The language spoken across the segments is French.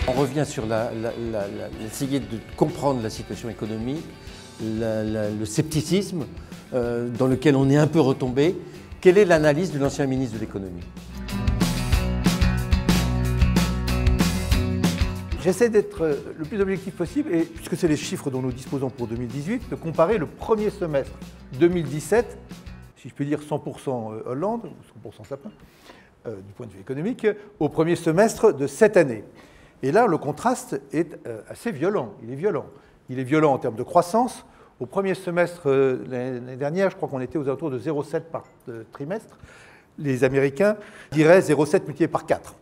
On revient sur essayer de comprendre la situation économique, le scepticisme dans lequel on est un peu retombé. Quelle est l'analyse de l'ancien ministre de l'économie? J'essaie d'être le plus objectif possible, et puisque c'est les chiffres dont nous disposons pour 2018, de comparer le premier semestre 2017, si je peux dire 100% Hollande, ou 100% Sapin, du point de vue économique, au premier semestre de cette année. Et là, le contraste est assez violent. Il est violent. Il est violent en termes de croissance. Au premier semestre l'année dernière, je crois qu'on était aux alentours de 0,7 par trimestre. Les Américains diraient 0,7 multiplié par 4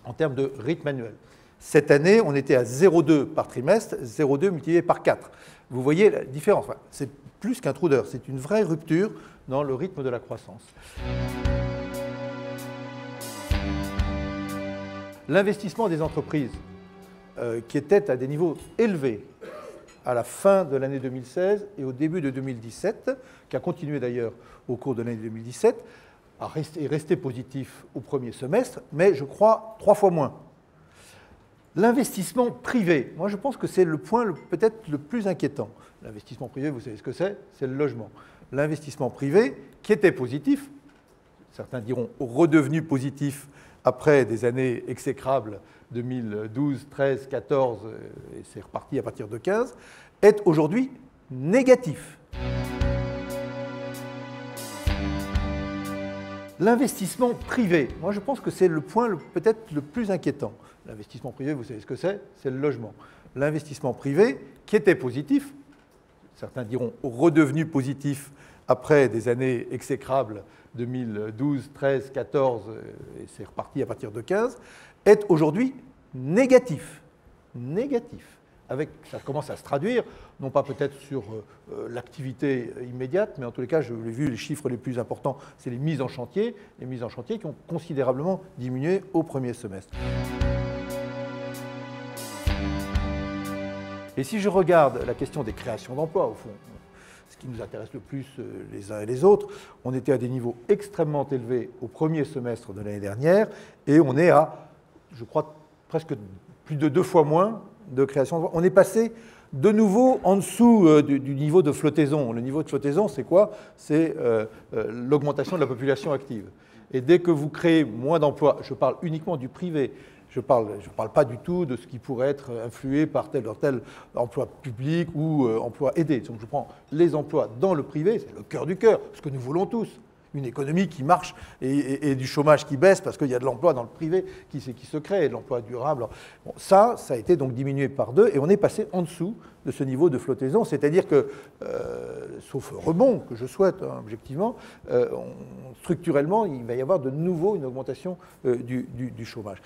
en termes de rythme annuel. Cette année, on était à 0,2 par trimestre, 0,2 multiplié par 4. Vous voyez la différence. Enfin, c'est plus qu'un trou d'heure, c'est une vraie rupture dans le rythme de la croissance. L'investissement des entreprises, qui était à des niveaux élevés à la fin de l'année 2016 et au début de 2017, qui a continué d'ailleurs au cours de l'année 2017, est resté positif au premier semestre, mais je crois 3 fois moins. L'investissement privé, moi je pense que c'est le point peut-être le plus inquiétant. L'investissement privé, vous savez ce que c'est le logement. L'investissement privé, qui était positif, certains diront redevenu positif après des années exécrables, 2012, 13, 14, et c'est reparti à partir de 15, est aujourd'hui négatif. L'investissement privé, moi je pense que c'est le point peut-être le plus inquiétant. L'investissement privé, vous savez ce que c'est le logement. L'investissement privé, qui était positif, certains diront redevenu positif après des années exécrables, 2012, 13, 14, et c'est reparti à partir de 15, est aujourd'hui négatif. Négatif. Ça commence à se traduire, non pas peut-être sur l'activité immédiate, mais en tous les cas, je l'ai vu, les chiffres les plus importants, c'est les mises en chantier qui ont considérablement diminué au premier semestre. Et si je regarde la question des créations d'emplois, au fond, ce qui nous intéresse le plus les uns et les autres, on était à des niveaux extrêmement élevés au premier semestre de l'année dernière, et on est à, je crois, presque plus de 2 fois moins de création d'emplois. On est passé de nouveau en dessous du niveau de flottaison. Le niveau de flottaison, c'est quoi? C'est l'augmentation de la population active. Et dès que vous créez moins d'emplois, je parle uniquement du privé, je ne parle pas du tout de ce qui pourrait être influé par tel ou tel emploi public ou emploi aidé. Donc je prends les emplois dans le privé, c'est le cœur du cœur, ce que nous voulons tous. Une économie qui marche et du chômage qui baisse parce qu'il y a de l'emploi dans le privé qui se crée, de l'emploi durable. Bon, ça a été donc diminué par 2 et on est passé en dessous de ce niveau de flottaison. C'est-à-dire que, sauf rebond que je souhaite objectivement, structurellement, il va y avoir de nouveau une augmentation du chômage.